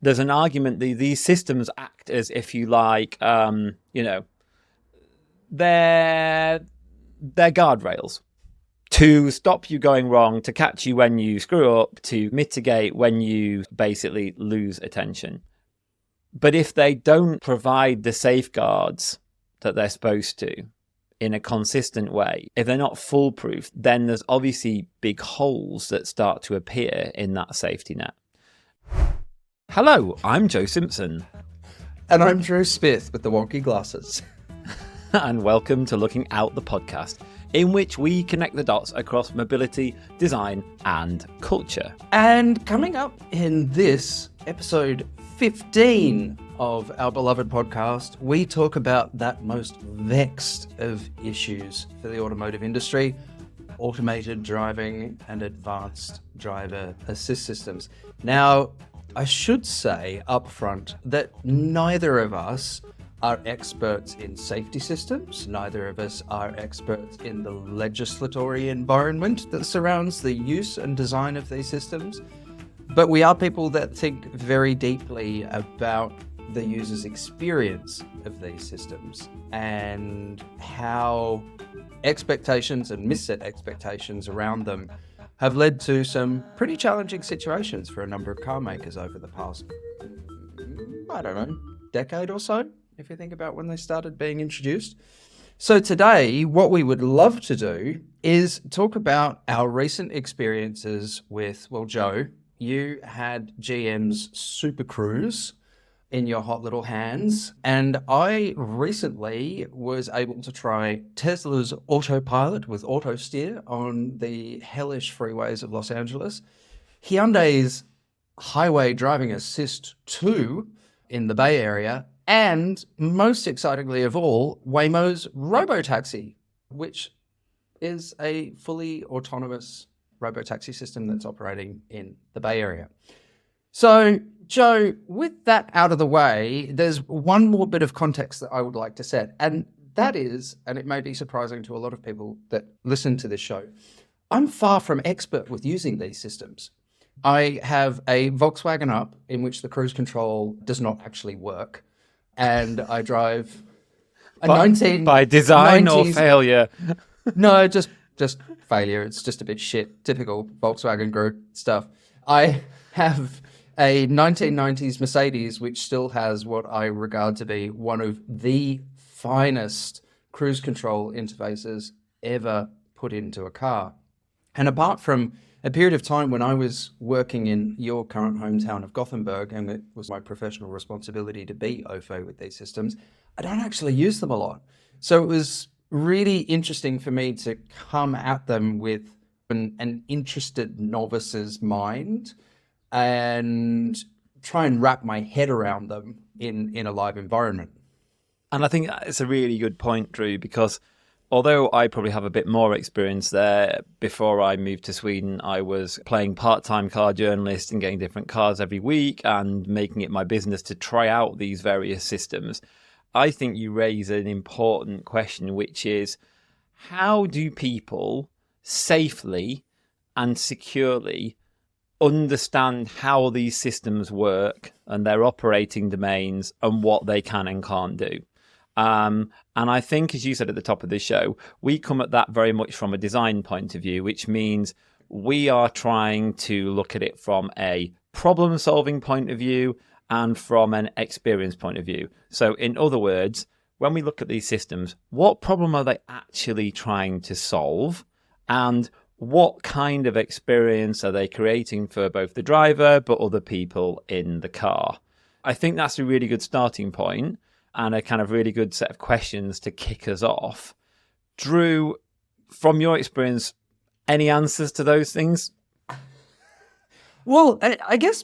there's an argument that these systems act as, if you like, they're guardrails to stop you going wrong, to catch you when you screw up, to mitigate when you basically lose attention. But if they don't provide the safeguards that they're supposed to in a consistent way, if they're not foolproof, then there's obviously big holes that start to appear in that safety net. Hello, I'm Joe Simpson. And I'm Drew Smith with the wonky glasses. And welcome to Looking Out, the podcast, in which we connect the dots across mobility, design, and culture. And coming up in this episode 15 of our beloved podcast, we talk about that most vexed of issues for the automotive industry: automated driving and advanced driver assist systems. Now, I should say up front that neither of us are experts in safety systems. Neither of us are experts in the legislatory environment that surrounds the use and design of these systems. But we are people that think very deeply about the user's experience of these systems and how expectations and misset expectations around them have led to some pretty challenging situations for a number of car makers over the past, decade or so, if you think about when they started being introduced. So today, what we would love to do is talk about our recent experiences with, well, Joe, you had GM's SuperCruise in your hot little hands, and I recently was able to try Tesla's Autopilot with auto steer on the hellish freeways of Los Angeles, Hyundai's Highway Driving Assist 2 in the Bay Area, and most excitingly of all, Waymo's Robotaxi, which is a fully autonomous robotaxi system that's operating in the Bay Area. So, Joe, with that out of the way, there's one more bit of context that I would like to set, and that is, and it may be surprising to a lot of people that listen to this show, I'm far from expert with using these systems. I have a Volkswagen Up in which the cruise control does not actually work, and I drive a By design 1990s... or failure? No, just failure. It's just a bit shit. Typical Volkswagen Group stuff. I have a 1990s Mercedes, which still has what I regard to be one of the finest cruise control interfaces ever put into a car. And apart from a period of time when I was working in your current hometown of Gothenburg, and it was my professional responsibility to be au fait with these systems, I don't actually use them a lot. So it was really interesting for me to come at them with an interested novice's mind and try and wrap my head around them in a live environment. And I think it's a really good point, Drew, because although I probably have a bit more experience there, before I moved to Sweden, I was playing part-time car journalist and getting different cars every week and making it my business to try out these various systems. I think you raise an important question, which is, how do people safely and securely understand how these systems work and their operating domains and what they can and can't do? And I think, as you said at the top of the show, we come at that very much from a design point of view, which means we are trying to look at it from a problem-solving point of view and from an experience point of view. So in other words, when we look at these systems, what problem are they actually trying to solve? And what kind of experience are they creating for both the driver, but other people in the car? I think that's a really good starting point and a kind of really good set of questions to kick us off. Drew, from your experience, any answers to those things? Well, I guess,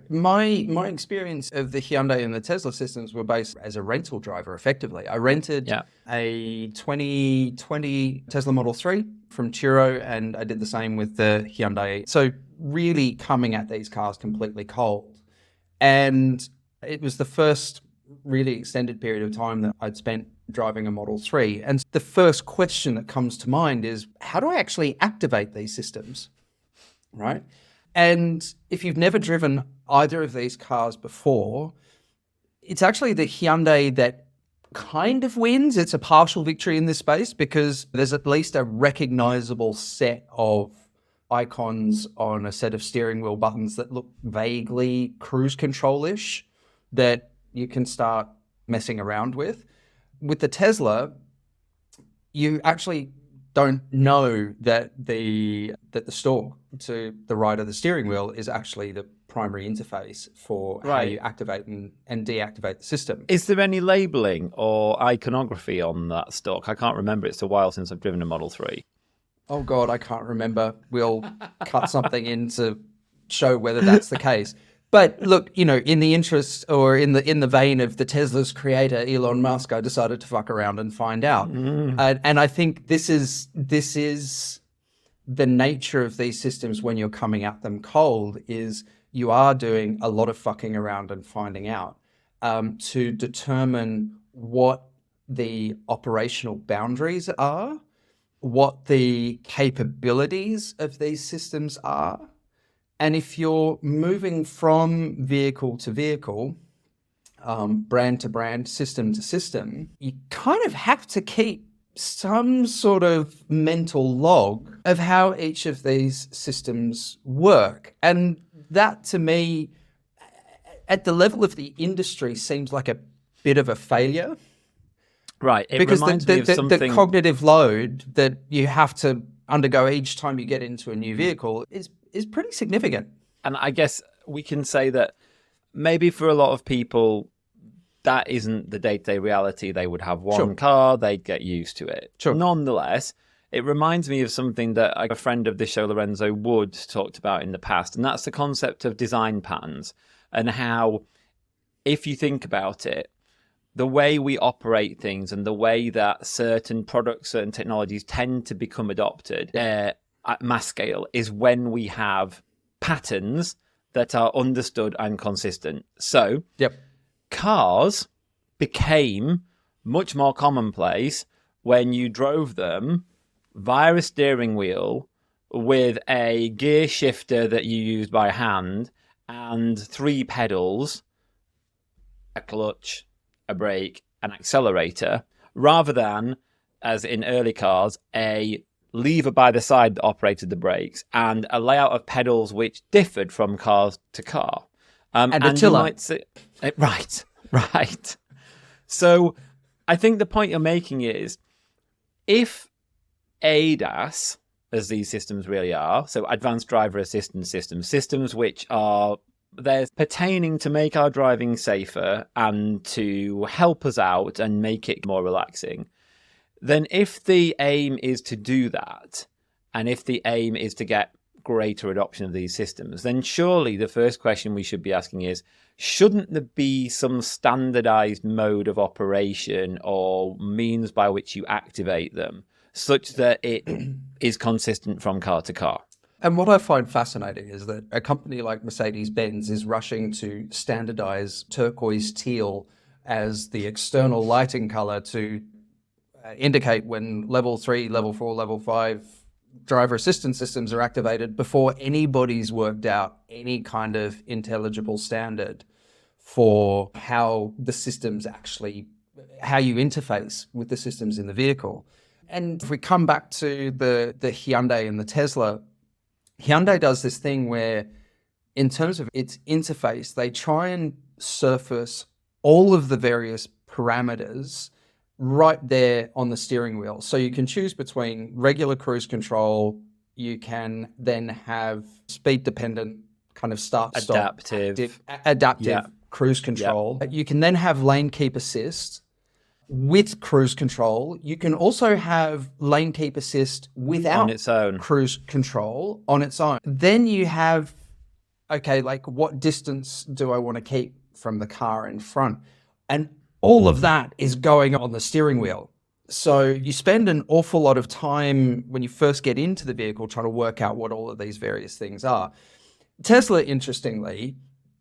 my experience of the Hyundai and the Tesla systems were based as a rental driver, effectively. I rented a 2020 Tesla Model 3 from Turo, and I did the same with the Hyundai. So really coming at these cars completely cold. And it was the first really extended period of time that I'd spent driving a Model 3. And the first question that comes to mind is, how do I actually activate these systems, right? And if you've never driven either of these cars before, it's actually the Hyundai that kind of wins. It's a partial victory in this space because there's at least a recognizable set of icons on a set of steering wheel buttons that look vaguely cruise control-ish that you can start messing around with. With the Tesla, you actually don't know that the stalk to the right of the steering wheel is actually the primary interface for how you activate and deactivate the system. Is there any labeling or iconography on that stalk? I can't remember. It's a while since I've driven a Model 3. Oh God, I can't remember. We'll cut something in to show whether that's the case. But look, in the interest or in the vein of the Tesla's creator, Elon Musk, I decided to fuck around and find out. And I think this is the nature of these systems when you're coming at them cold, is you are doing a lot of fucking around and finding out to determine what the operational boundaries are, what the capabilities of these systems are. And if you're moving from vehicle to vehicle, brand to brand, system to system, you kind of have to keep some sort of mental log of how each of these systems work. And that, to me, at the level of the industry, seems like a bit of a failure. Right. It because reminds me of something... the cognitive load that you have to undergo each time you get into a new vehicle is pretty significant. And I guess we can say that maybe for a lot of people, that isn't the day-to-day reality. They would have one car, they'd get used to it. Nonetheless, it reminds me of something that a friend of the show, Lorenzo Wood, talked about in the past, and that's the concept of design patterns and how, if you think about it, the way we operate things and the way that certain products, certain technologies tend to become adopted at mass scale is when we have patterns that are understood and consistent. So cars became much more commonplace when you drove them via a steering wheel with a gear shifter that you used by hand and 3 pedals, a clutch, a brake, an accelerator, rather than, as in early cars, a lever by the side that operated the brakes and a layout of pedals which differed from car to car. And a tiller. Right. So I think the point you're making is, if ADAS, as these systems really are, so advanced driver assistance systems which are there pertaining to make our driving safer and to help us out and make it more relaxing, then if the aim is to do that, and if the aim is to get greater adoption of these systems, then surely the first question we should be asking is, shouldn't there be some standardized mode of operation or means by which you activate them such that it is consistent from car to car? And what I find fascinating is that a company like Mercedes-Benz is rushing to standardize turquoise teal as the external lighting color to indicate when level 3, level 4, level 5 driver assistance systems are activated before anybody's worked out any kind of intelligible standard for how the systems actually, how you interface with the systems in the vehicle. And if we come back to the Hyundai and the Tesla, Hyundai does this thing where, in terms of its interface, they try and surface all of the various parameters right there on the steering wheel. So you can choose between regular cruise control, you can then have speed-dependent kind of start-stop, adaptive cruise control. You can then have lane keep assist with cruise control. You can also have lane keep assist without on its own cruise control on its own. Then you have, okay, like what distance do I want to keep from the car in front? And all of that is going on the steering wheel. So you spend an awful lot of time when you first get into the vehicle trying to work out what all of these various things are. Tesla, interestingly,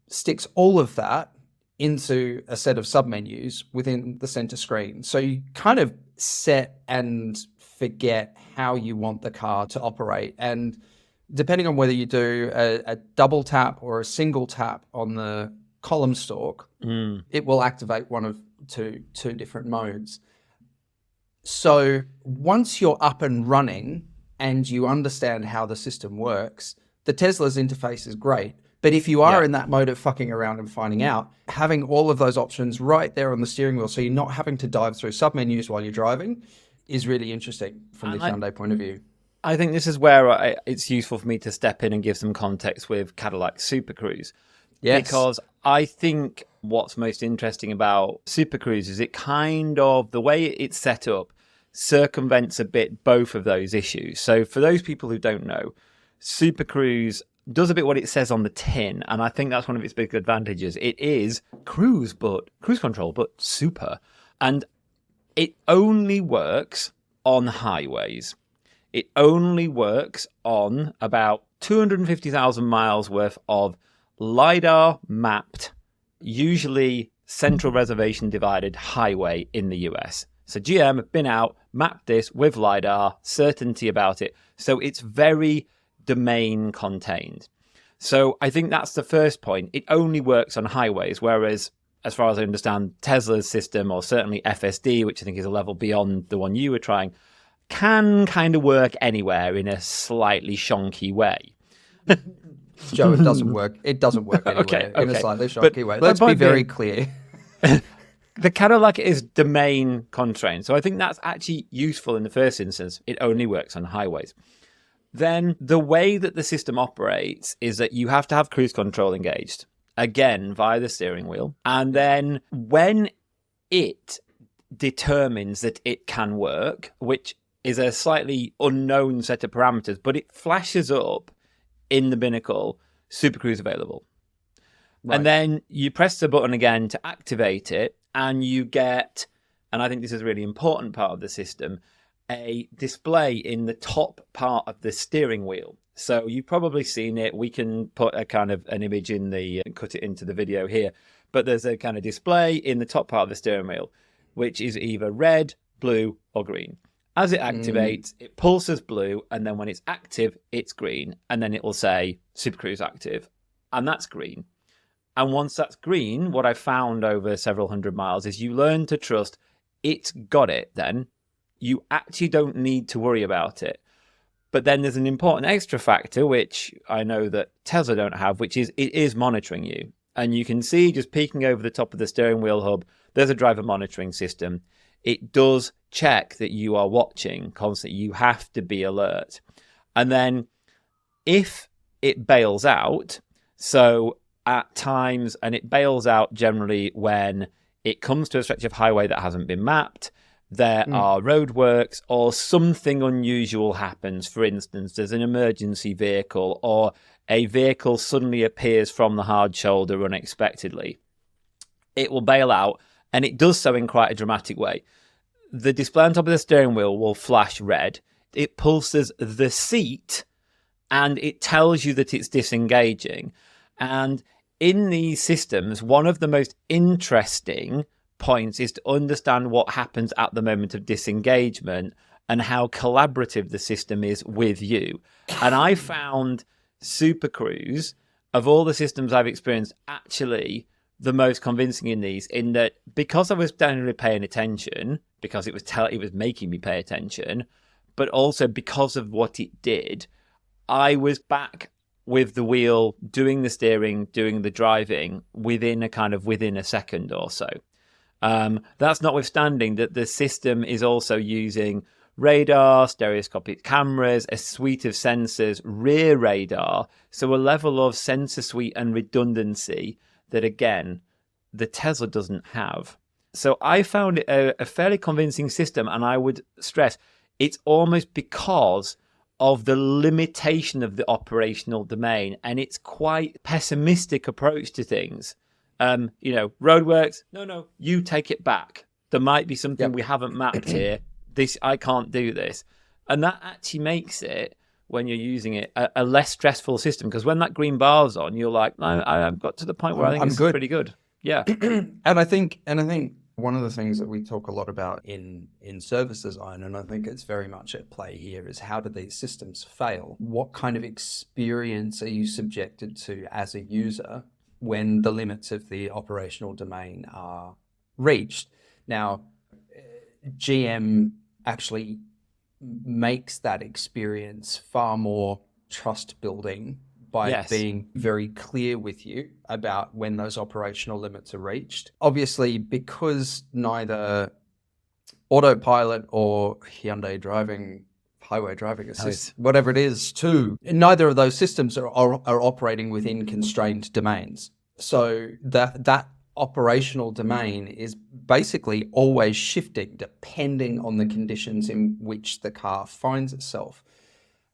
sticks all of that into a set of submenus within the center screen. So you kind of set and forget how you want the car to operate. And depending on whether you do a double tap or a single tap on the column stalk, it will activate one of two different modes. So once you're up and running and you understand how the system works, the Tesla's interface is great. But if you are in that mode of fucking around and finding out, having all of those options right there on the steering wheel, so you're not having to dive through submenus while you're driving, is really interesting from the Hyundai point of view. I think this is where it's useful for me to step in and give some context with Cadillac SuperCruise. Yes. Because I think what's most interesting about SuperCruise is it kind of, the way it's set up, circumvents a bit both of those issues. So for those people who don't know, SuperCruise does a bit what it says on the tin, and I think that's one of its big advantages. It is cruise control, but super. And it only works on highways. It only works on about 250,000 miles worth of LiDAR mapped, usually central reservation divided highway in the US. So GM have been out, mapped this with LiDAR, certainty about it. So it's very domain contained. So I think that's the first point. It only works on highways, whereas as far as I understand, Tesla's system, or certainly FSD, which I think is a level beyond the one you were trying, can kind of work anywhere in a slightly shonky way. Joe, it doesn't work. It doesn't work anywhere in a slightly shonky way. Let's be very clear. The Cadillac is domain constrained. So I think that's actually useful in the first instance. It only works on highways. Then the way that the system operates is that you have to have cruise control engaged, again, via the steering wheel. And then when it determines that it can work, which is a slightly unknown set of parameters, but it flashes up in the binnacle, SuperCruise available. Right. And then you press the button again to activate it, and you get, and I think this is a really important part of the system, a display in the top part of the steering wheel. So you've probably seen it. We can put a kind of an image in the, cut it into the video here, but there's a kind of display in the top part of the steering wheel, which is either red, blue, or green. As it activates, it pulses blue, and then when it's active, it's green, and then it will say SuperCruise active, and that's green. And once that's green, what I found over several hundred miles is you learn to trust it's got it then. You actually don't need to worry about it. But then there's an important extra factor, which I know that Tesla don't have, which is it is monitoring you. And you can see just peeking over the top of the steering wheel hub, there's a driver monitoring system. It does check that you are watching constantly. You have to be alert. And then if it bails out, so at times, and it bails out generally when it comes to a stretch of highway that hasn't been mapped, there are roadworks, or something unusual happens. For instance, there's an emergency vehicle, or a vehicle suddenly appears from the hard shoulder unexpectedly. It will bail out, and it does so in quite a dramatic way. The display on top of the steering wheel will flash red. It pulses the seat, and it tells you that it's disengaging. And in these systems, one of the most interesting points is to understand what happens at the moment of disengagement and how collaborative the system is with you. And I found SuperCruise, of all the systems I've experienced, actually the most convincing in these, in that because I was generally paying attention, because it was making me pay attention, but also because of what it did, I was back with the wheel, doing the steering, doing the driving within a second or so. That's notwithstanding that the system is also using radar, stereoscopic cameras, a suite of sensors, rear radar, so a level of sensor suite and redundancy that, again, the Tesla doesn't have. So I found it a fairly convincing system, and I would stress it's almost because of the limitation of the operational domain and its quite pessimistic approach to things. Roadworks, no, you take it back. There might be something we haven't mapped here. I can't do this. And that actually makes it, when you're using it, a less stressful system. Because when that green bar's on, you're like, no, I've got to the point where I think it's pretty good. Yeah. And I think One of the things that we talk a lot about in service design, and I think it's very much at play here, is how do these systems fail? What kind of experience are you subjected to as a user when the limits of the operational domain are reached? Now, GM actually makes that experience far more trust building by being very clear with you about when those operational limits are reached. Obviously, because neither Autopilot or Hyundai Highway Driving Assist, whatever it is, neither of those systems are operating within constrained domains. So that operational domain is basically always shifting depending on the conditions in which the car finds itself.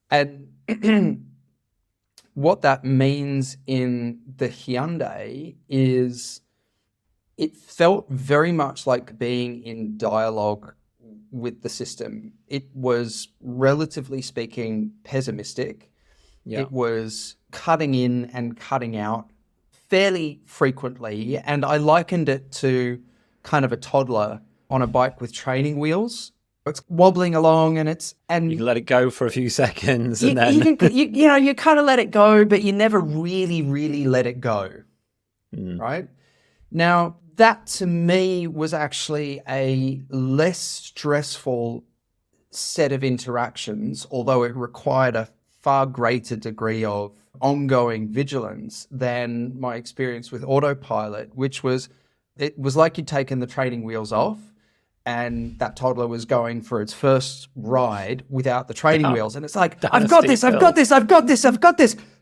And what that means in the Hyundai is it felt very much like being in dialogue with the system. It was, relatively speaking, pessimistic. Yeah. It was cutting in and cutting out fairly frequently. And I likened it to kind of a toddler on a bike with training wheels. It's wobbling along and you can let it go for a few seconds and you kind of let it go, but you never really let it go. Right? Now, that to me was actually a less stressful set of interactions, although it required a far greater degree of ongoing vigilance than my experience with Autopilot, it was like you'd taken the training wheels off and that toddler was going for its first ride without the training wheels. And it's like, I've got this.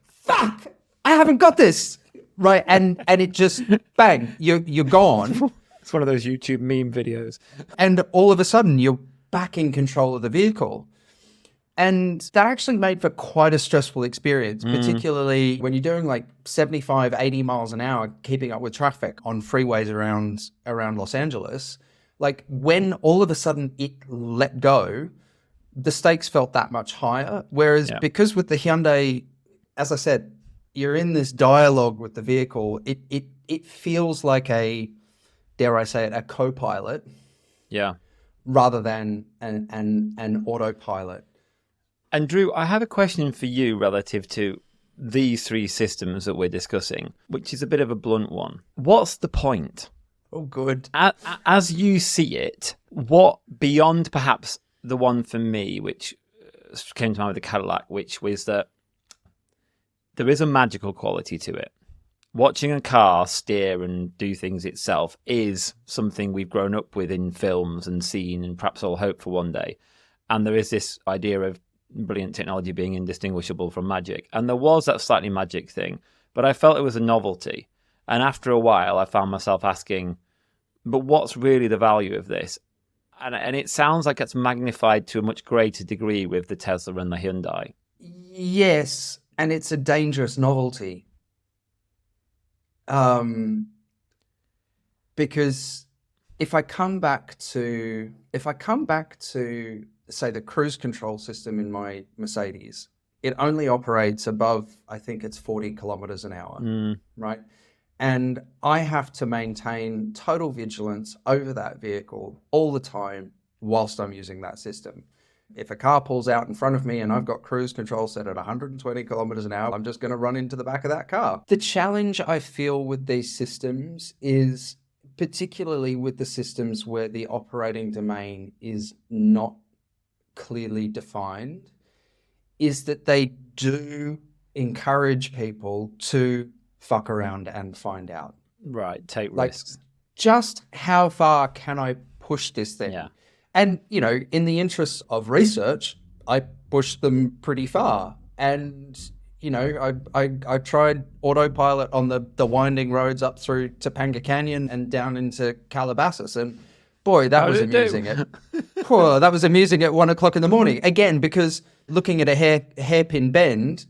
Fuck, I haven't got this. Right. And it just, bang, you're gone. It's one of those YouTube meme videos. And all of a sudden you're back in control of the vehicle. And that actually made for quite a stressful experience, particularly when you're doing like 75, 80 miles an hour, keeping up with traffic on freeways around Los Angeles. Like when all of a sudden it let go, the stakes felt that much higher. Whereas because with the Hyundai, as I said, you're in this dialogue with the vehicle, it feels like dare I say it, a co-pilot. Yeah. Rather than an autopilot. And Drew, I have a question for you relative to these three systems that we're discussing, which is a bit of a blunt one. What's the point? Oh, good. As you see it, what beyond perhaps the one for me, which came to mind with the Cadillac, which was that there is a magical quality to it. Watching a car steer and do things itself is something we've grown up with in films and seen and perhaps all hope for one day. And there is this idea of brilliant technology being indistinguishable from magic. And there was that slightly magic thing, but I felt it was a novelty. And after a while, I found myself asking, but what's really the value of this? And it sounds like it's magnified to a much greater degree with the Tesla and the Hyundai. Yes, and it's a dangerous novelty. Because if I come back to say the cruise control system in my Mercedes, it only operates above, I think it's 40 kilometers an hour, right? And I have to maintain total vigilance over that vehicle all the time whilst I'm using that system. If a car pulls out in front of me and I've got cruise control set at 120 kilometers an hour, I'm just going to run into the back of that car. The challenge I feel with these systems is, particularly with the systems where the operating domain is not clearly defined, is that they do encourage people to fuck around and find out. Right, take risks. Just how far can I push this thing? Yeah. And, in the interest of research, I pushed them pretty far. And, I tried autopilot on the winding roads up through Topanga Canyon and down into Calabasas. And boy, that was amusing. That was amusing at 1 o'clock in the morning. Again, because looking at a hairpin bend,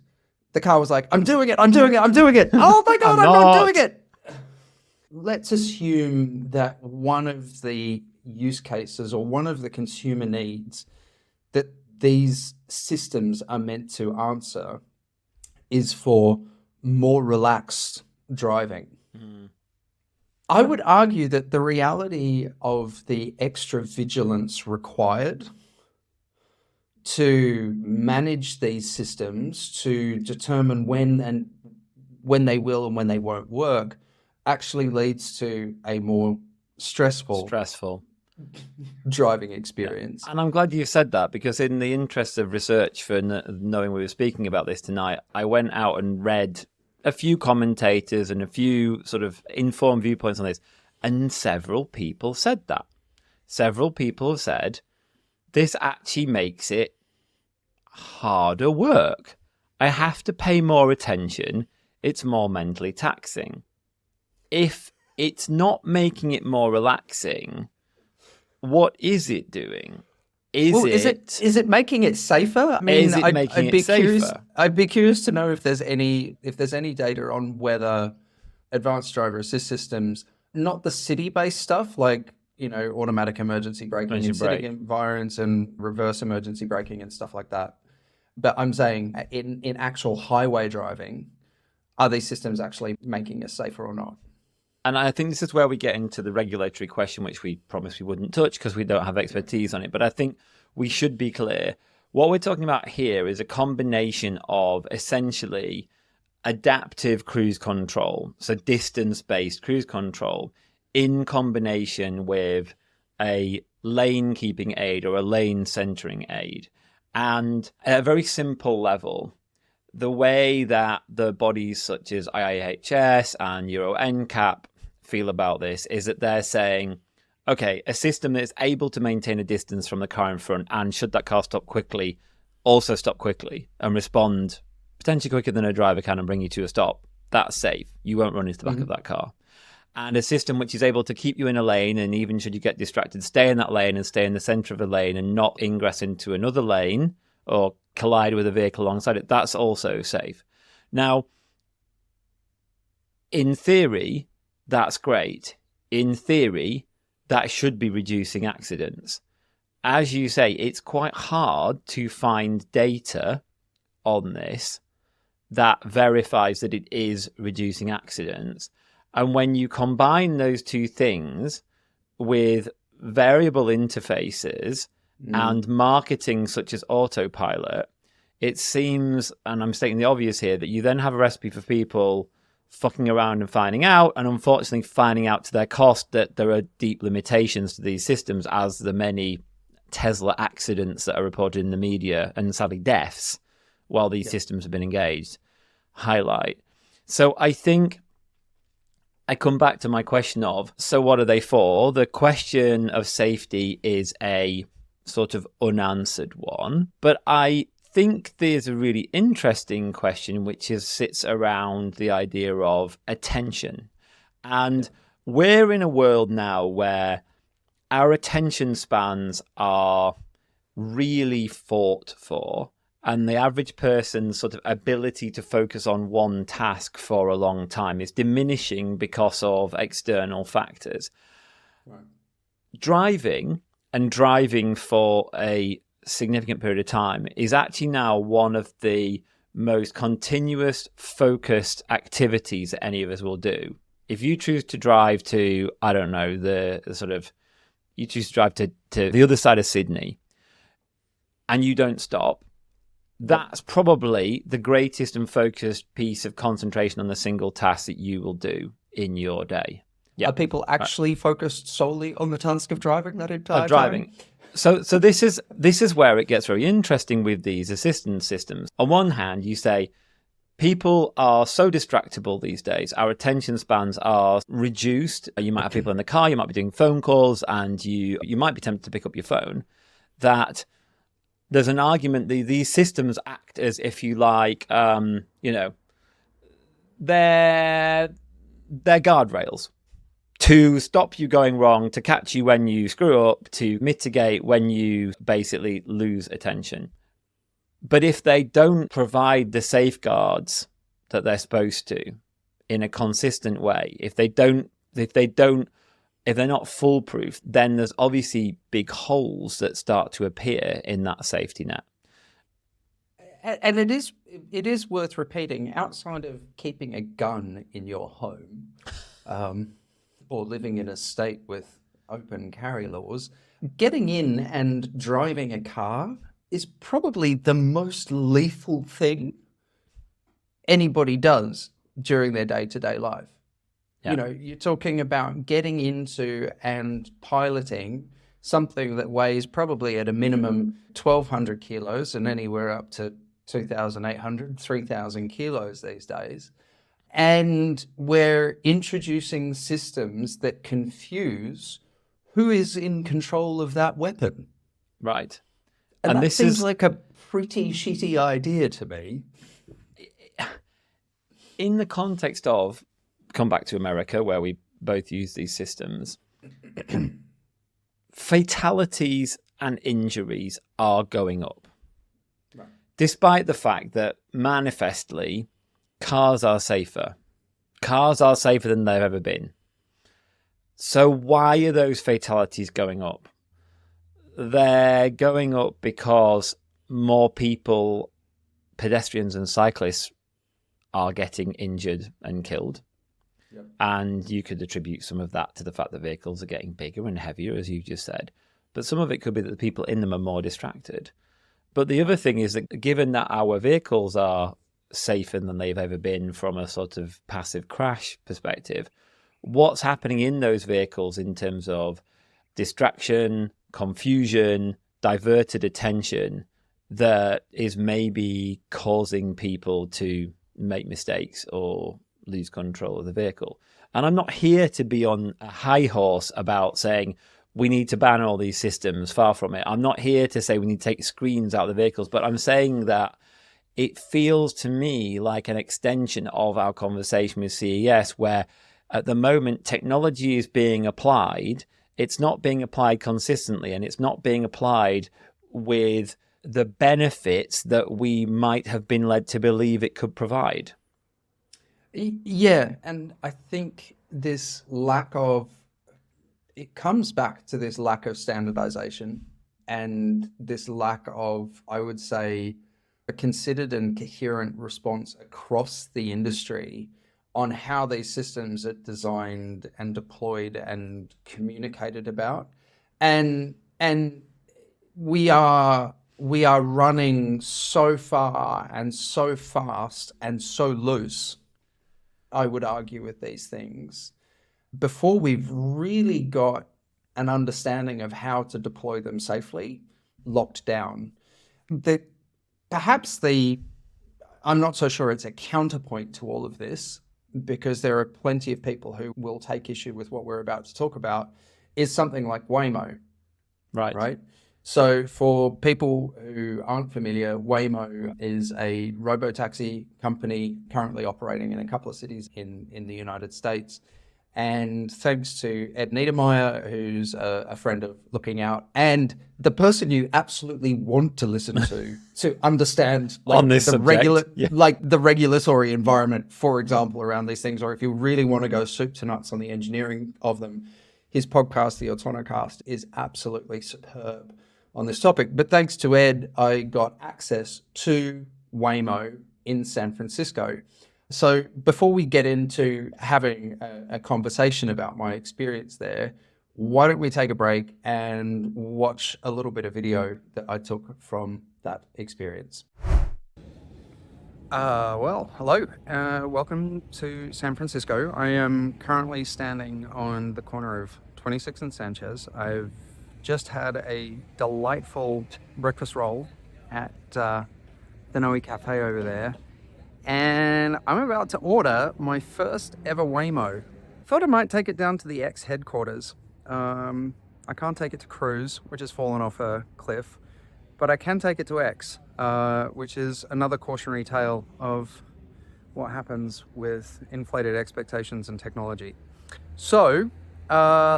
the car was like, I'm doing it. Oh my God, I'm not doing it. Let's assume that one of the use cases or one of the consumer needs that these systems are meant to answer is for more relaxed driving. I would argue that the reality of the extra vigilance required to manage these systems to determine when they will and when they won't work actually leads to a more stressful Stressful. driving Yeah. experience. And I'm glad you said that, because in the interest of research for knowing we were speaking about this tonight, I went out and read a few commentators and a few sort of informed viewpoints on this, and several people said that. Several people have said this actually makes it harder work. I have to pay more attention. It's more mentally taxing. If it's not making it more relaxing, what is it doing? Well, is it making it safer? I mean, Is it making I'd it be curious. safer? I'd be curious to know if there's any data on whether advanced driver assist systems, not the city-based stuff like automatic emergency braking in city environments and reverse emergency braking and stuff like that. But I'm saying in actual highway driving, are these systems actually making us safer or not? And I think this is where we get into the regulatory question, which we promised we wouldn't touch because we don't have expertise on it. But I think we should be clear. What we're talking about here is a combination of essentially adaptive cruise control, so distance-based cruise control, in combination with a lane keeping aid or a lane centering aid. And at a very simple level, the way that the bodies such as IIHS and Euro NCAP feel about this is that they're saying, okay, a system that's able to maintain a distance from the car in front, and should that car stop quickly, also stop quickly and respond potentially quicker than a driver can and bring you to a stop. That's safe. You won't run into the back of that car. And a system which is able to keep you in a lane, and even should you get distracted, stay in that lane and stay in the center of the lane and not ingress into another lane or collide with a vehicle alongside it, that's also safe. Now, in theory, that's great. In theory, that should be reducing accidents. As you say, it's quite hard to find data on this that verifies that it is reducing accidents. And when you combine those two things with variable interfaces and marketing such as Autopilot, it seems, and I'm stating the obvious here, that you then have a recipe for people fucking around and finding out, and unfortunately finding out to their cost that there are deep limitations to these systems, as the many Tesla accidents that are reported in the media, and sadly deaths, while these systems have been engaged, highlight. So I think I come back to my question of, so what are they for? The question of safety is a sort of unanswered one, but I think there's a really interesting question which sits around the idea of attention. And we're in a world now where our attention spans are really fought for, and the average person's sort of ability to focus on one task for a long time is diminishing because of external factors. Right. Driving for a significant period of time is actually now one of the most continuous, focused activities that any of us will do. If you choose to drive to, I don't know, you choose to drive to the other side of Sydney and you don't stop, that's probably the greatest and focused piece of concentration on the single task that you will do in your day. Yeah. Are people actually focused solely on the task of driving that entire time? So this is where it gets very interesting with these assistance systems. On one hand, you say people are so distractible these days. Our attention spans are reduced. You might have people in the car, you might be doing phone calls, and you might be tempted to pick up your phone. That there's an argument that these systems act as, if you like, they're guardrails to stop you going wrong, to catch you when you screw up, to mitigate when you basically lose attention. But if they don't provide the safeguards that they're supposed to in a consistent way, if they're not foolproof, then there's obviously big holes that start to appear in that safety net. And it is worth repeating, outside of keeping a gun in your home, or living in a state with open carry laws, getting in and driving a car is probably the most lethal thing anybody does during their day-to-day life. Yeah. You know, you're talking about getting into and piloting something that weighs probably at a minimum 1,200 kilos and anywhere up to 2,800, 3,000 kilos these days. And we're introducing systems that confuse who is in control of that weapon. Right. And that this seems is like a pretty shitty idea to me. in the context of, come back to America where we both use these systems, fatalities and injuries are going up. Right. Despite the fact that manifestly cars are safer. Cars are safer than they've ever been. So why are those fatalities going up? They're going up because more people, pedestrians and cyclists, are getting injured and killed. Yep. And you could attribute some of that to the fact that vehicles are getting bigger and heavier, as you just said. But some of it could be that the people in them are more distracted. But the other thing is that given that our vehicles are safer than they've ever been from a sort of passive crash perspective, what's happening in those vehicles in terms of distraction, confusion, diverted attention that is maybe causing people to make mistakes or lose control of the vehicle. And I'm not here to be on a high horse about saying we need to ban all these systems. Far from it. I'm not here to say we need to take screens out of the vehicles, but I'm saying that it feels to me like an extension of our conversation with CES, where at the moment technology is being applied. It's not being applied consistently, and it's not being applied with the benefits that we might have been led to believe it could provide. Yeah, and I think this it comes back to this lack of standardization and this lack of, I would say, a considered and coherent response across the industry on how these systems are designed and deployed and communicated about. And we are running so far and so fast and so loose, I would argue, with these things before we've really got an understanding of how to deploy them safely locked down. I'm not so sure it's a counterpoint to all of this, because there are plenty of people who will take issue with what we're about to talk about, is something like Waymo. Right? So for people who aren't familiar, Waymo is a robotaxi company currently operating in a couple of cities in the United States. And thanks to Ed Niedermeyer, who's a friend of Looking Out, and the person you absolutely want to listen to understand on this subject, the regulatory environment, for example, around these things, or if you really want to go soup to nuts on the engineering of them, his podcast, the Autonocast, is absolutely superb on this topic. But thanks to Ed, I got access to Waymo in San Francisco. So before we get into having a conversation about my experience there, why don't we take a break and watch a little bit of video that I took from that experience. Hello. Welcome to San Francisco. I am currently standing on the corner of 26th and Sanchez. I've just had a delightful breakfast roll at the Noe Cafe over there. And I'm about to order my first ever Waymo. Thought I might take it down to the X headquarters. I can't take it to Cruise, which has fallen off a cliff, but I can take it to X, which is another cautionary tale of what happens with inflated expectations and technology. So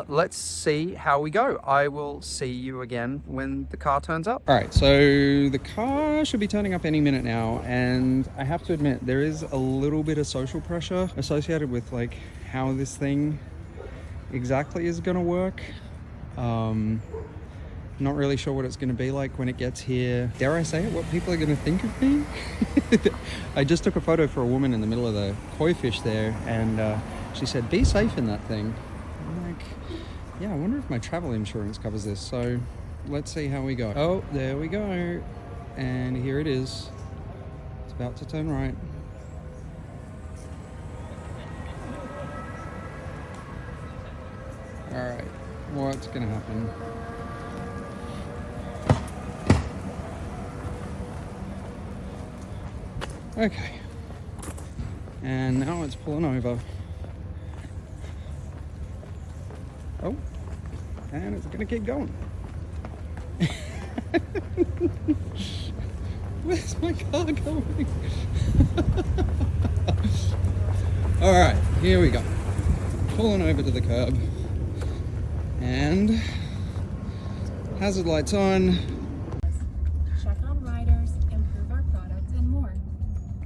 let's see how we go. I will see you again when the car turns up. All right, so the car should be turning up any minute now, and I have to admit there is a little bit of social pressure associated with like how this thing exactly is going to work. Not really sure what it's going to be like when it gets here. Dare I say it, what people are going to think of me? I just took a photo for a woman in the middle of the koi fish there, and she said, "Be safe in that thing." Yeah, I wonder if my travel insurance covers this. So let's see how we go. Oh, there we go. And here it is. It's about to turn right. All right, what's gonna happen? Okay. And now it's pulling over. Oh, and it's gonna keep going. Where's my car going? All right, here we go. Pulling over to the curb. And hazard lights on. Check on riders, improve our products, and more.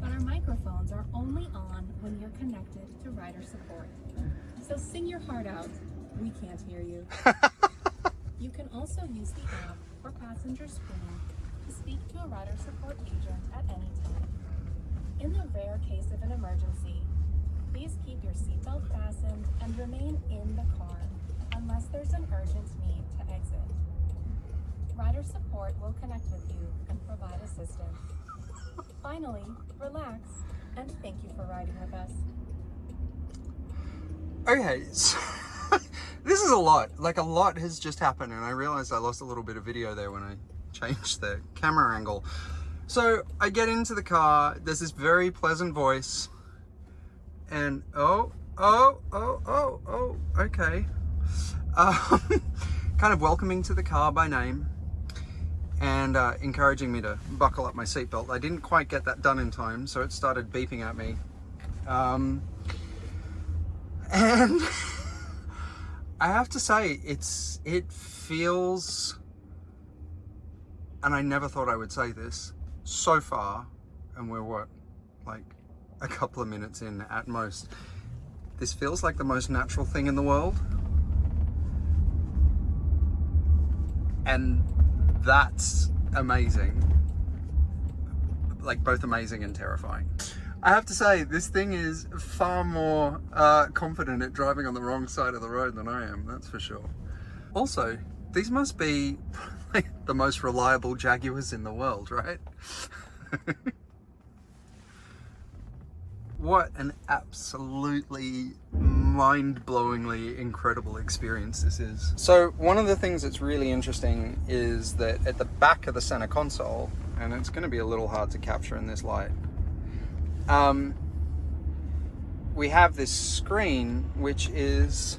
But our microphones are only on when you're connected to rider support. So sing your heart out. We can't hear you. You can also use the app or passenger screen to speak to a rider support agent at any time. In the rare case of an emergency, please keep your seatbelt fastened and remain in the car unless there's an urgent need to exit. Rider support will connect with you and provide assistance. Finally, relax and thank you for riding with us. Okay, so this is a lot. Like, a lot has just happened, and I realized I lost a little bit of video there when I changed the camera angle. So I get into the car, there's this very pleasant voice, and okay. Kind of welcoming to the car by name and encouraging me to buckle up my seatbelt. I didn't quite get that done in time, so it started beeping at me. And I have to say, it feels, and I never thought I would say this, so far, and we're what, like a couple of minutes in at most, this feels like the most natural thing in the world. And that's amazing. Like, both amazing and terrifying. I have to say, this thing is far more confident at driving on the wrong side of the road than I am, that's for sure. Also, these must be like the most reliable Jaguars in the world, right? What an absolutely mind-blowingly incredible experience this is. So one of the things that's really interesting is that at the back of the center console, and it's going to be a little hard to capture in this light, we have this screen which is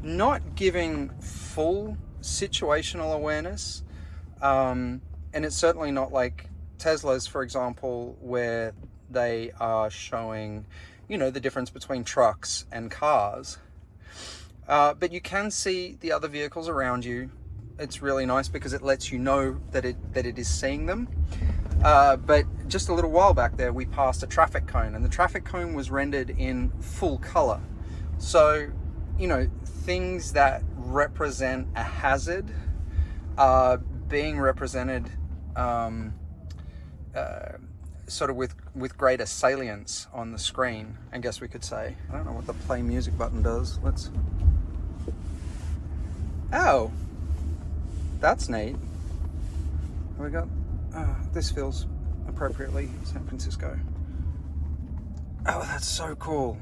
not giving full situational awareness, and it's certainly not like Tesla's, for example, where they are showing, you know, the difference between trucks and cars. But you can see the other vehicles around you. It's really nice because it lets you know that it is seeing them. But just a little while back there, we passed a traffic cone, and the traffic cone was rendered in full color. So, you know, things that represent a hazard are being represented sort of with greater salience on the screen, I guess we could say. I don't know what the play music button does. Let's... Oh! That's neat. We got... this feels appropriately San Francisco. Oh, that's so cool.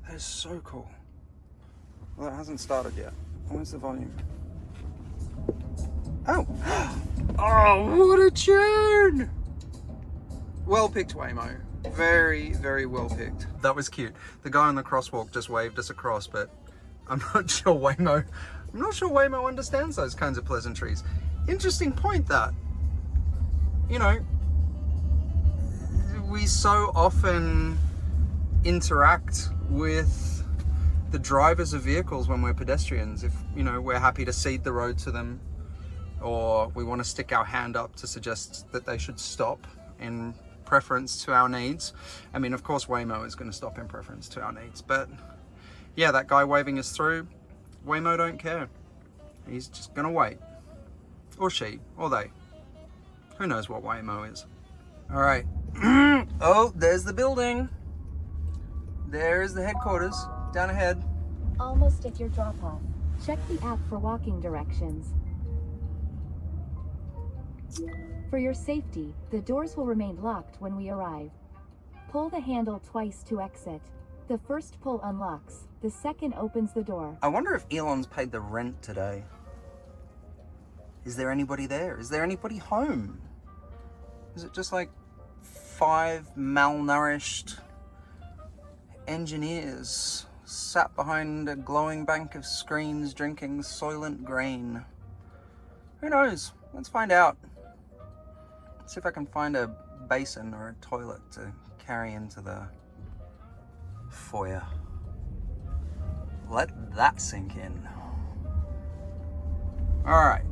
That is so cool. Well, it hasn't started yet. Where's the volume? Oh! Oh, what a tune! Well picked, Waymo. Very, very well picked. That was cute. The guy on the crosswalk just waved us across, but I'm not sure Waymo understands those kinds of pleasantries. Interesting point, that. You know, we so often interact with the drivers of vehicles when we're pedestrians. If, you know, we're happy to cede the road to them, or we want to stick our hand up to suggest that they should stop in preference to our needs. I mean, of course, Waymo is going to stop in preference to our needs, but yeah, that guy waving us through, Waymo don't care. He's just going to wait. Or she, or they. Who knows what Waymo is. All right. Oh, there's the building. There's the headquarters down ahead. Almost at your drop-off. Check the app for walking directions. For your safety, the doors will remain locked when we arrive. Pull the handle twice to exit. The first pull unlocks, the second opens the door. I wonder if Elon's paid the rent today. Is there anybody there? Is there anybody home? Is it just like 5 malnourished engineers sat behind a glowing bank of screens drinking Soylent Grain? Who knows? Let's find out. See if I can find a basin or a toilet to carry into the foyer. Let that sink in. Alright.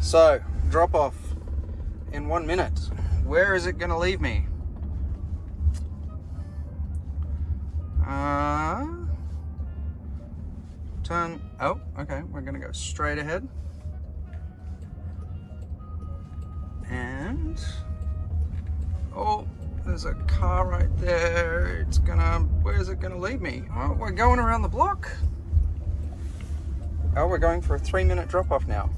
So, drop off in 1 minute. Where is it going to leave me? Turn. Oh, okay. We're going to go straight ahead. And. Oh, there's a car right there. It's gonna. Where's it gonna leave me? Oh, we're going around the block. Oh, we're going for a 3-minute drop off now.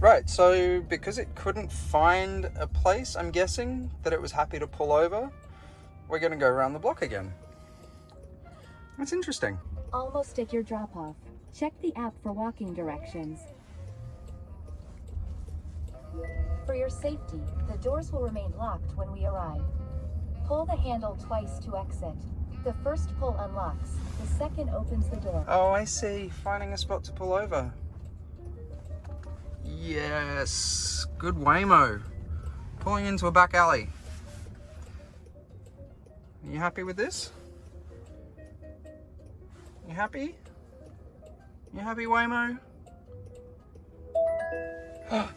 Right, so because it couldn't find a place, I'm guessing that it was happy to pull over, we're going to go around the block again. That's interesting. Almost at your drop-off. Check the app for walking directions. For your safety, the doors will remain locked when we arrive. Pull the handle twice to exit. The first pull unlocks, the second opens the door. Oh, I see. Finding a spot to pull over. Yes, good Waymo. Pulling into a back alley. Are you happy with this? You happy? You happy, Waymo?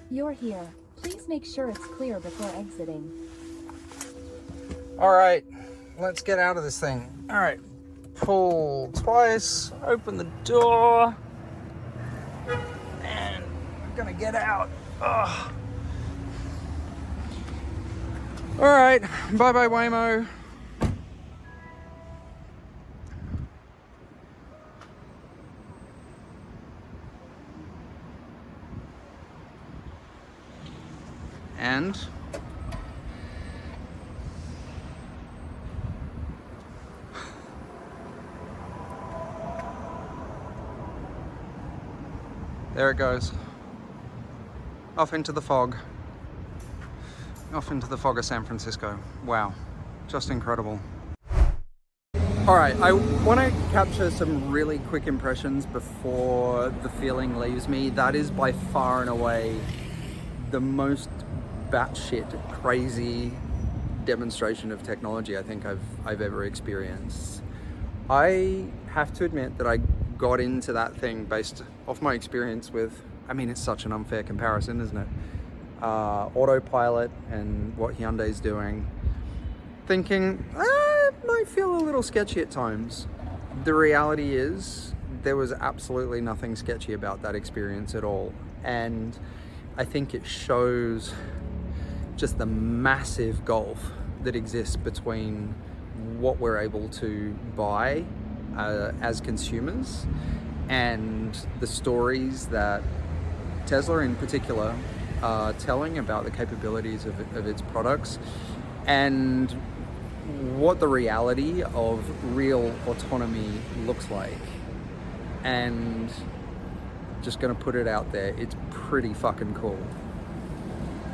You're here. Please make sure it's clear before exiting. Alright, let's get out of this thing. Alright, pull twice, open the door, and we're gonna get out. Ugh. Alright, bye-bye Waymo. And there it goes. Off into the fog. Off into the fog of San Francisco. Wow, just incredible. All right, I want to capture some really quick impressions before the feeling leaves me. That is by far and away the most batshit crazy demonstration of technology I think I've ever experienced. I have to admit that I got into that thing based off my experience with, I mean, it's such an unfair comparison, isn't it? Autopilot and what Hyundai's doing, thinking, it might feel a little sketchy at times. The reality is there was absolutely nothing sketchy about that experience at all. And I think it shows just the massive gulf that exists between what we're able to buy as consumers and the stories that Tesla in particular are telling about the capabilities of its products and what the reality of real autonomy looks like. And just gonna put it out there, it's pretty fucking cool.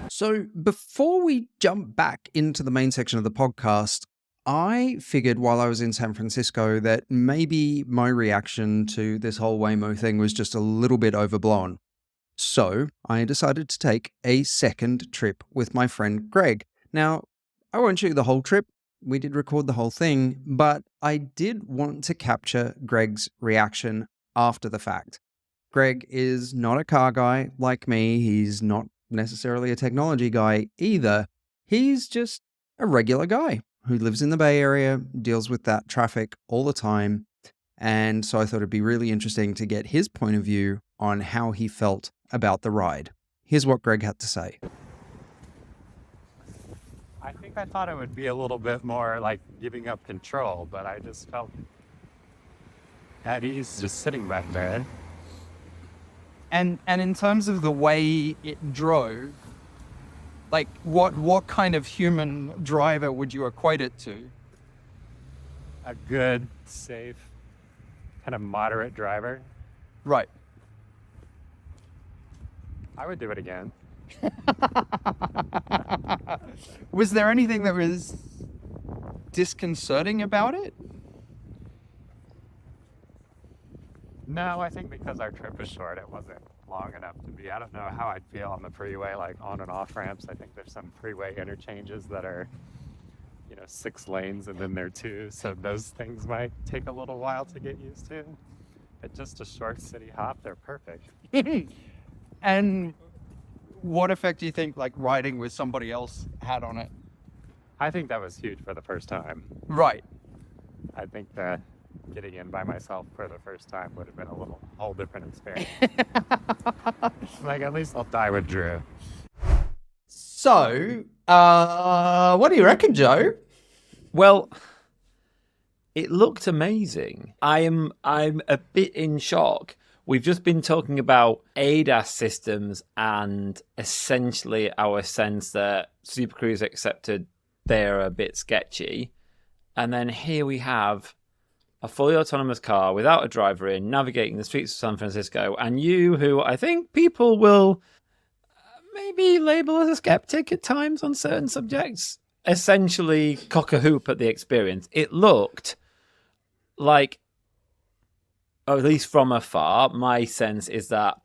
So before we jump back into the main section of the podcast, I figured while I was in San Francisco that maybe my reaction to this whole Waymo thing was just a little bit overblown. So I decided to take a second trip with my friend Greg. Now, I won't show you the whole trip. We did record the whole thing, but I did want to capture Greg's reaction after the fact. Greg is not a car guy like me. He's not necessarily a technology guy either. He's just a regular guy who lives in the Bay Area, deals with that traffic all the time. And so I thought it'd be really interesting to get his point of view on how he felt about the ride. Here's what Greg had to say. I think I thought it would be a little bit more like giving up control, but I just felt at ease just sitting back there. And in terms of the way it drove, like what kind of human driver would you equate it to? A good, safe, kind of moderate driver. Right. I would do it again. Was there anything that was disconcerting about it? No, I think because our trip was short, it wasn't long enough to be. I don't know how I'd feel on the freeway, like on and off ramps. I think there's some freeway interchanges that are, 6 lanes and then there are 2. So those things might take a little while to get used to. But just a short city hop, they're perfect. And what effect do you think like riding with somebody else had on it? I think that was huge for the first time. Right. I think that getting in by myself for the first time would have been a whole different experience. Like, at least I'll die with Drew. So, what do you reckon, Joe? Well, it looked amazing. I'm a bit in shock. We've just been talking about ADAS systems and essentially our sense that SuperCruise accepted they're a bit sketchy. And then here we have a fully autonomous car without a driver in, navigating the streets of San Francisco, and you, who I think people will maybe label as a skeptic at times on certain subjects, essentially cock a hoop at the experience. It looked like, or at least from afar, my sense is that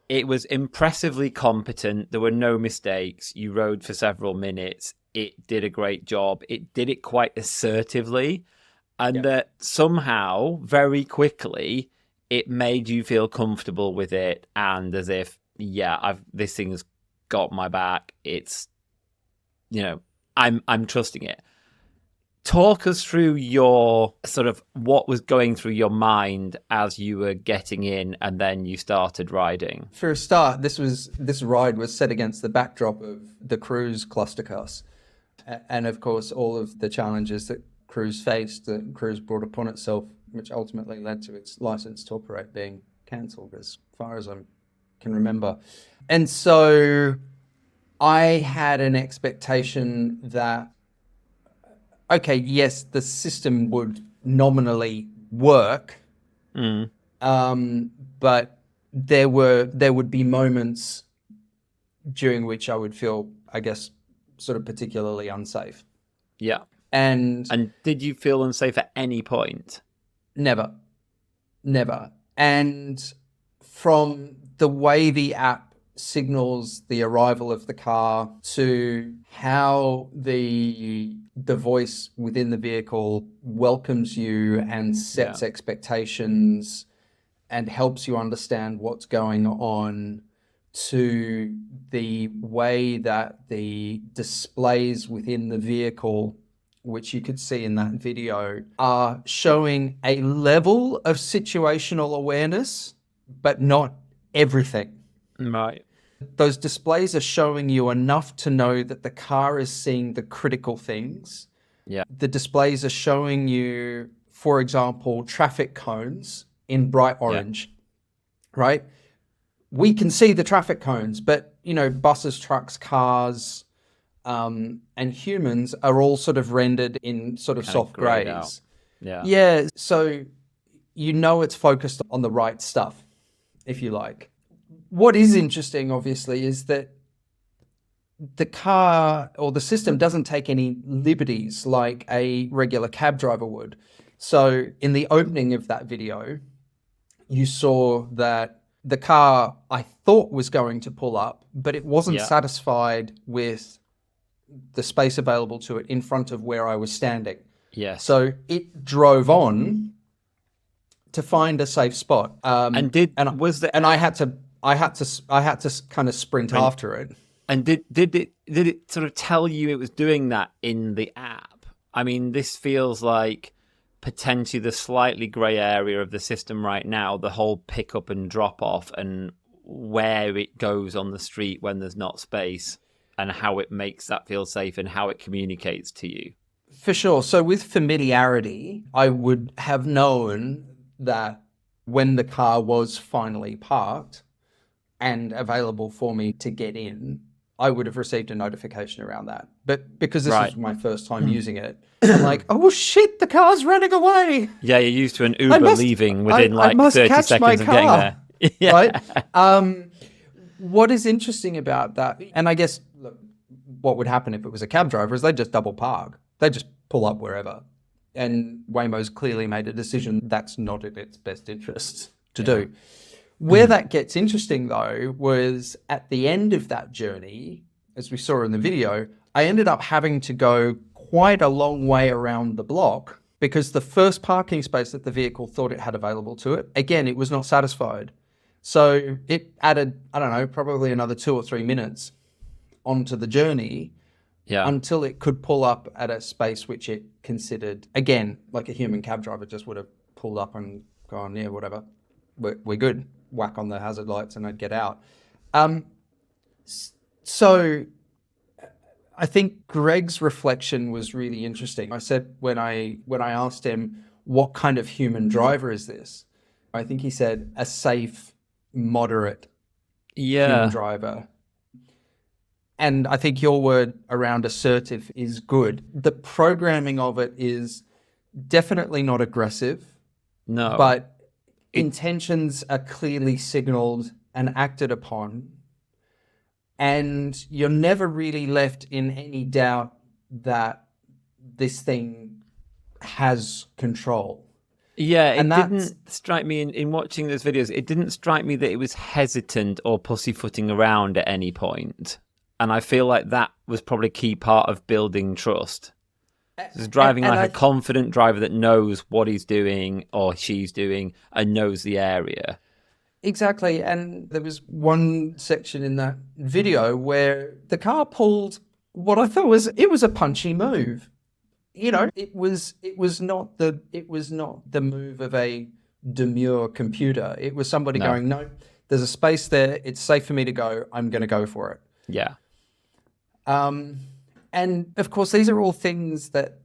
it was impressively competent. There were no mistakes. You rode for several minutes. It did a great job. It did it quite assertively. And that somehow, very quickly, it made you feel comfortable with it. And as if, this thing's got my back. It's, I'm trusting it. Talk us through your sort of what was going through your mind as you were getting in and then you started riding. For a start, this ride was set against the backdrop of the Cruise clustercuss. And of course, all of the challenges that Cruise faced, that Cruise brought upon itself, which ultimately led to its license to operate being cancelled, as far as I can remember. And so I had an expectation that, okay, yes, the system would nominally work, but there would be moments during which I would feel, I guess, sort of particularly unsafe. Yeah. And did you feel unsafe at any point? Never. And from the way the app signals the arrival of the car to how the voice within the vehicle welcomes you and sets expectations and helps you understand what's going on, to the way that the displays within the vehicle, which you could see in that video, are showing a level of situational awareness, but not everything. Right. Those displays are showing you enough to know that the car is seeing the critical things. Yeah. The displays are showing you, for example, traffic cones in bright orange, right? We can see the traffic cones, but, buses, trucks, cars, and humans are all sort of rendered in sort of soft grays. Yeah. So, it's focused on the right stuff, if you like. What is interesting, obviously, is that the car or the system doesn't take any liberties like a regular cab driver would. So in the opening of that video, you saw that the car, I thought, was going to pull up, but it wasn't satisfied with the space available to it in front of where I was standing. Yes. So it drove on to find a safe spot. I had to kind of sprint after it. And did it sort of tell you it was doing that in the app? I mean, this feels like potentially the slightly grey area of the system right now, the whole pick up and drop off and where it goes on the street when there's not space and how it makes that feel safe and how it communicates to you. For sure. So with familiarity, I would have known that when the car was finally parked and available for me to get in, I would have received a notification around that. But because this was my first time using it, I'm like, oh shit, the car's running away. Yeah, you're used to an Uber leaving within I must 30 catch seconds of my getting car. there. Yeah. Right? What is interesting about that, and I guess look, what would happen if it was a cab driver is they'd just double park. They'd just pull up wherever. And Waymo's clearly made a decision that's not in its best interest to do. Where that gets interesting, though, was at the end of that journey, as we saw in the video, I ended up having to go quite a long way around the block because the first parking space that the vehicle thought it had available to it, again, it was not satisfied. So it added, I don't know, probably another 2 or 3 minutes onto the journey until it could pull up at a space which it considered, again, like a human cab driver just would have pulled up and gone, yeah, whatever, we're good. Whack on the hazard lights and I'd get out. So I think Greg's reflection was really interesting. I said when I asked him, what kind of human driver is this? I think he said a safe, moderate human driver. And I think your word around assertive is good. The programming of it is definitely not aggressive. No. But intentions are clearly signaled and acted upon. And you're never really left in any doubt that this thing has control. Yeah, it didn't strike me in watching those videos. It didn't strike me that it was hesitant or pussyfooting around at any point. And I feel like that was probably a key part of building trust. It's driving like a confident driver that knows what he's doing or she's doing and knows the area. Exactly. And there was one section in that video where the car pulled what I thought was a punchy move. You know, it was not the move of a demure computer. It was somebody going, no, there's a space there. It's safe for me to go. I'm going to go for it. Yeah. And of course, these are all things that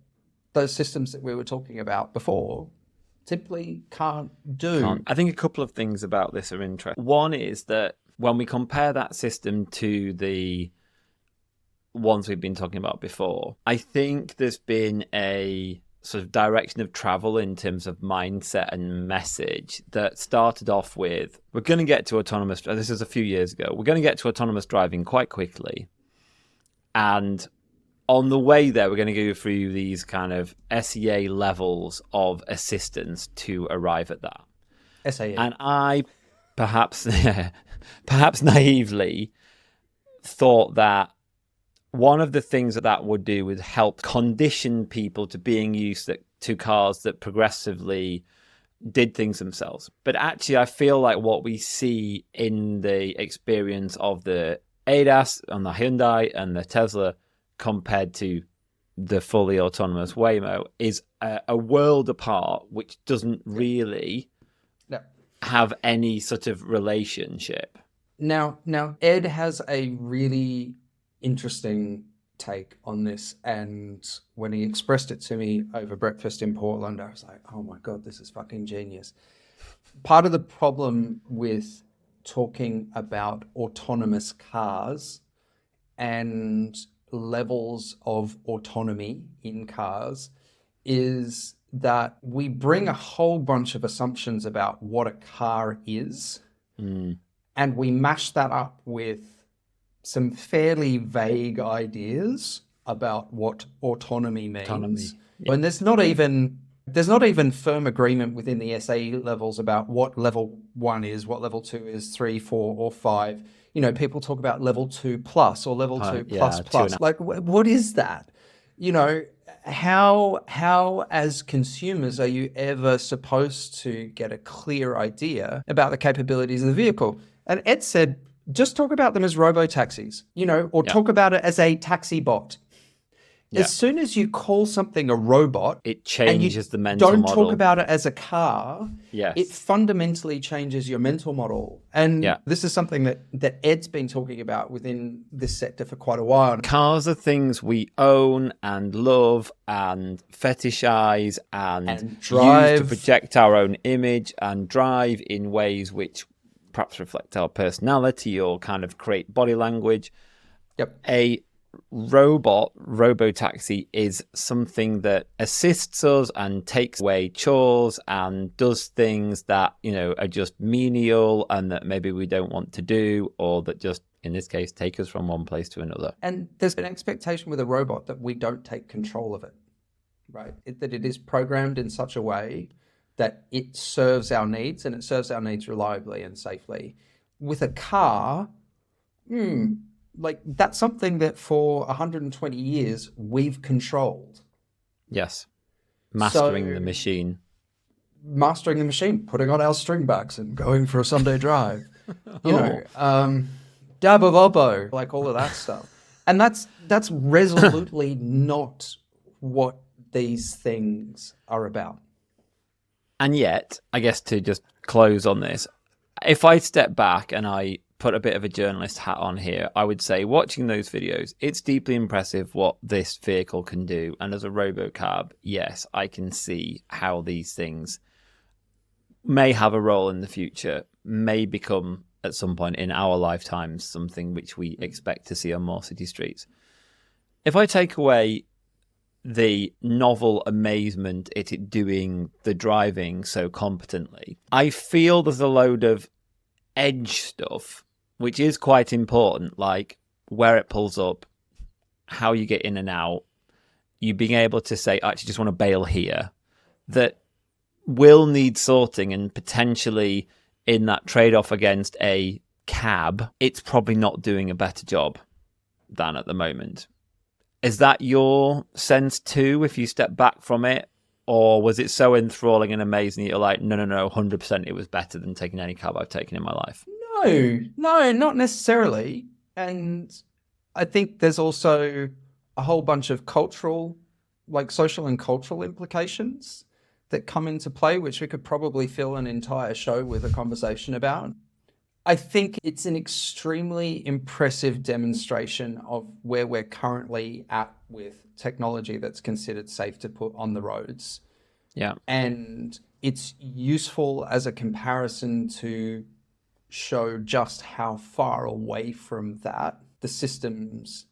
those systems that we were talking about before simply can't do. I think a couple of things about this are interesting. One is that when we compare that system to the ones we've been talking about before, I think there's been a sort of direction of travel in terms of mindset and message that started off with, we're going to get to autonomous, this is a few years ago, we're going to get to autonomous driving quite quickly. And on the way there, we're going to go through these kind of SEA levels of assistance to arrive at that. SAE. And I perhaps naively thought that one of the things that would do would help condition people to being used to cars that progressively did things themselves. But actually, I feel like what we see in the experience of the ADAS on the Hyundai and the Tesla compared to the fully autonomous Waymo is a world apart, which doesn't really have any sort of relationship. Now, Ed has a really interesting take on this, and when he expressed it to me over breakfast in Portland, I was like, oh my God, this is fucking genius. Part of the problem with talking about autonomous cars and levels of autonomy in cars is that we bring a whole bunch of assumptions about what a car is, and we mash that up with some fairly vague ideas about what autonomy means. Yeah. And there's not even firm agreement within the SAE levels about what level 1 is, what level 2 is, 3, 4, or 5. You know, people talk about level 2 plus or level 2 plus plus. Like, what is that? You know, how as consumers are you ever supposed to get a clear idea about the capabilities of the vehicle? And Ed said, just talk about them as robotaxis, you know, or talk about it as a taxi bot. Yeah. As soon as you call something a robot, It and you changes the mental don't model. talk about it as a car, Yes. it fundamentally changes your mental model. And Yeah. this is something that Ed's been talking about within this sector for quite a while. Cars are things we own and love and fetishize and drive. use to project our own image and drive in ways which perhaps reflect our personality or kind of create body language. Yep. A robotaxi is something that assists us and takes away chores and does things that, are just menial and that maybe we don't want to do, or that just, in this case, take us from one place to another. And there's an expectation with a robot that we don't take control of it, right? That it is programmed in such a way that it serves our needs, and it serves our needs reliably and safely. With a car, that's something that for 120 years we've controlled. Yes. Mastering the machine, putting on our string backs and going for a Sunday drive. Dab of oboe, like all of that stuff. And that's resolutely not what these things are about. And yet, I guess to just close on this, if I step back and I put a bit of a journalist hat on here, I would say watching those videos, it's deeply impressive what this vehicle can do. And as a robocab, yes, I can see how these things may have a role in the future, may become at some point in our lifetimes something which we expect to see on more city streets. If I take away the novel amazement at it doing the driving so competently, I feel there's a load of edge stuff which is quite important, like where it pulls up, how you get in and out, you being able to say, I actually just want to bail here, that will need sorting, and potentially in that trade-off against a cab, it's probably not doing a better job than at the moment. Is that your sense too, if you step back from it? Or was it so enthralling and amazing that you're like, no, 100% it was better than taking any cab I've taken in my life? No, not necessarily. And I think there's also a whole bunch of social and cultural implications that come into play, which we could probably fill an entire show with a conversation about. I think it's an extremely impressive demonstration of where we're currently at with technology that's considered safe to put on the roads. Yeah. And it's useful as a comparison to show just how far away from that the systems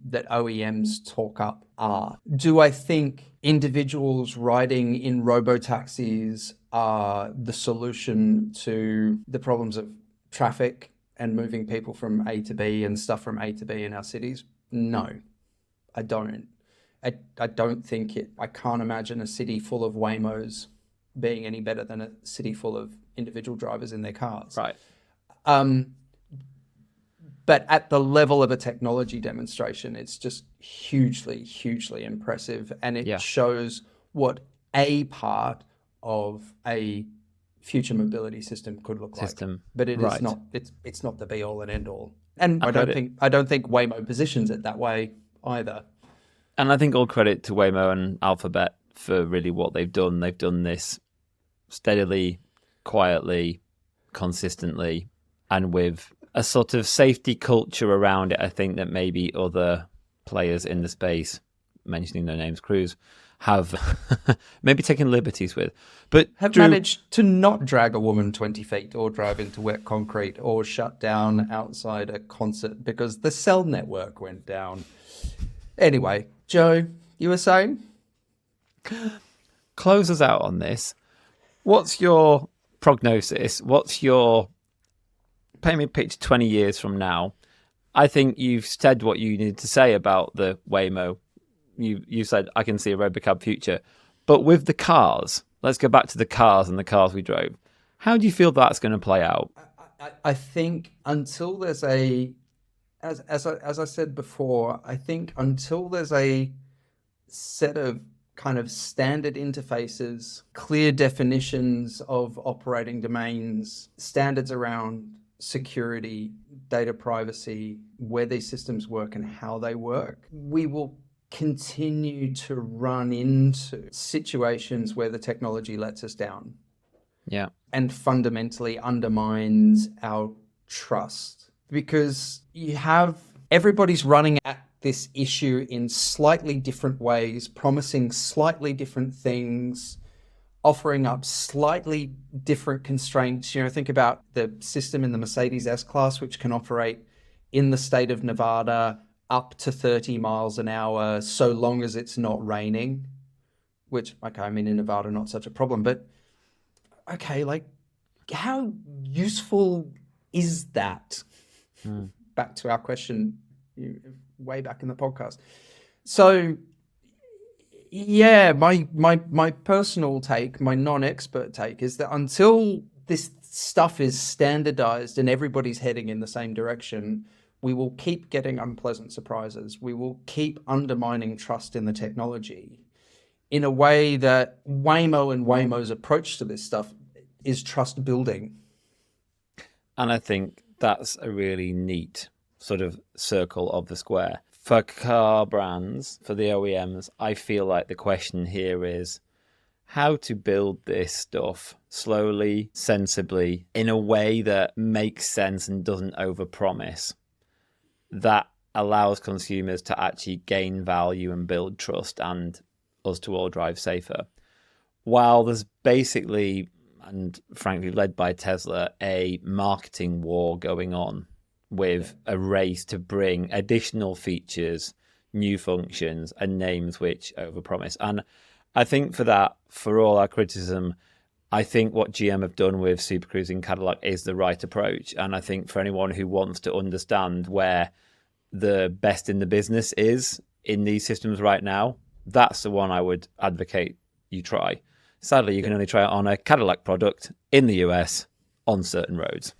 that OEMs talk up are. Do I think individuals riding in robotaxis are the solution to the problems of traffic and moving people from A to B and stuff from A to B in our cities? No, I don't. I don't think it. I can't imagine a city full of Waymos being any better than a city full of individual drivers in their cars. Right. But at the level of a technology demonstration, it's just hugely, hugely impressive. And it shows what a part of a future mobility system could look like. But it is not, it's not the be all and end all. And I don't think Waymo positions it that way either. And I think all credit to Waymo and Alphabet for really what they've done. They've done this steadily, quietly, consistently, and with a sort of safety culture around it, I think that maybe other players in the space, mentioning no names, Cruise, have maybe taken liberties with. But have managed to not drag a woman 20 feet or drive into wet concrete or shut down outside a concert because the cell network went down. Anyway, Joe, you were saying? Close us out on this. What's your prognosis? What's your paint me a picture 20 years from now? I think you've said what you needed to say about the Waymo. You said, I can see a robocab future. But with the cars, let's go back to the cars and the cars we drove. How do you feel that's going to play out? I think until there's as I said before, I think until there's a set of kind of standard interfaces, clear definitions of operating domains, standards around security, data privacy, where these systems work and how they work, we will continue to run into situations where the technology lets us down Yeah. and fundamentally undermines our trust, because you have everybody's running at this issue in slightly different ways, promising slightly different things, offering up slightly different constraints. Think about the system in the Mercedes S-Class, which can operate in the state of Nevada up to 30 miles an hour, so long as it's not raining, which, okay, I mean, in Nevada, not such a problem, but okay, like, how useful is that? Back to our question way back in the podcast. So, yeah, my personal take, my non-expert take, is that until this stuff is standardized and everybody's heading in the same direction, we will keep getting unpleasant surprises. We will keep undermining trust in the technology in a way that Waymo and Waymo's approach to this stuff is trust building. And I think that's a really neat sort of circle of the square. For car brands, for the OEMs, I feel like the question here is how to build this stuff slowly, sensibly, in a way that makes sense and doesn't overpromise, that allows consumers to actually gain value and build trust and us to all drive safer. While there's basically, and frankly led by Tesla, a marketing war going on with a race to bring additional features, new functions, and names which overpromise. And I think for that, for all our criticism, I think what GM have done with SuperCruise in Cadillac is the right approach. And I think for anyone who wants to understand where the best in the business is in these systems right now, that's the one I would advocate you try. Sadly, you can only try it on a Cadillac product in the US on certain roads.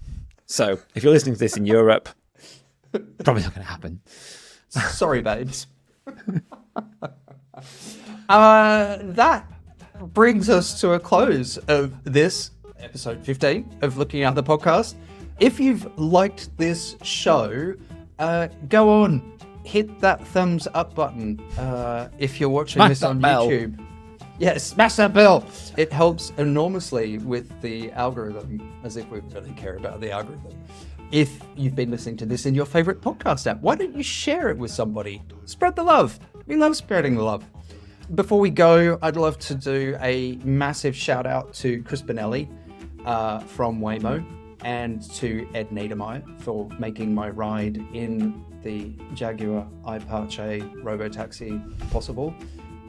So if you're listening to this in Europe, probably not going to happen. Sorry, babes. That brings us to a close of this episode 15 of Looking Out the Podcast. If you've liked this show, go on, hit that thumbs up button. If you're watching Smash this on that bell. YouTube, yes, smash that bell. It helps enormously with the algorithm, as if we really care about the algorithm. If you've been listening to this in your favorite podcast app, why don't you share it with somebody? Spread the love. We love spreading the love. Before we go, I'd love to do a massive shout out to Chris Bonelli from Waymo, and to Ed Niedermeyer for making my ride in the Jaguar I-Pace Robotaxi possible.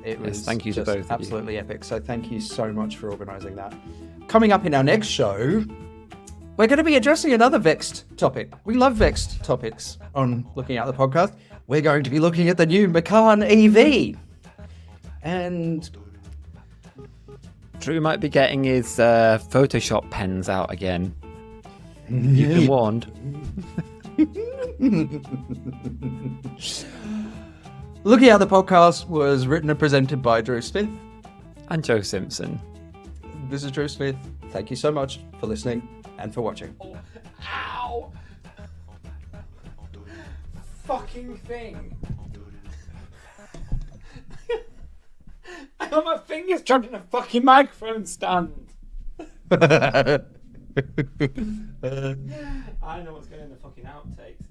It was thank you to just both of you. absolutely epic. So thank you so much for organising that. Coming up in our next show, we're going to be addressing another vexed topic. We love vexed topics on Looking Out the Podcast. We're going to be looking at the new Macan EV. And Drew might be getting his Photoshop pens out again. You've been warned. Looking Out the Podcast was written and presented by Drew Smith. And Joe Simpson. This is Drew Smith. Thank you so much for listening and for watching. Ow! Fucking thing. I got my fingers trapped in a fucking microphone stand. I know what's going in the fucking outtakes.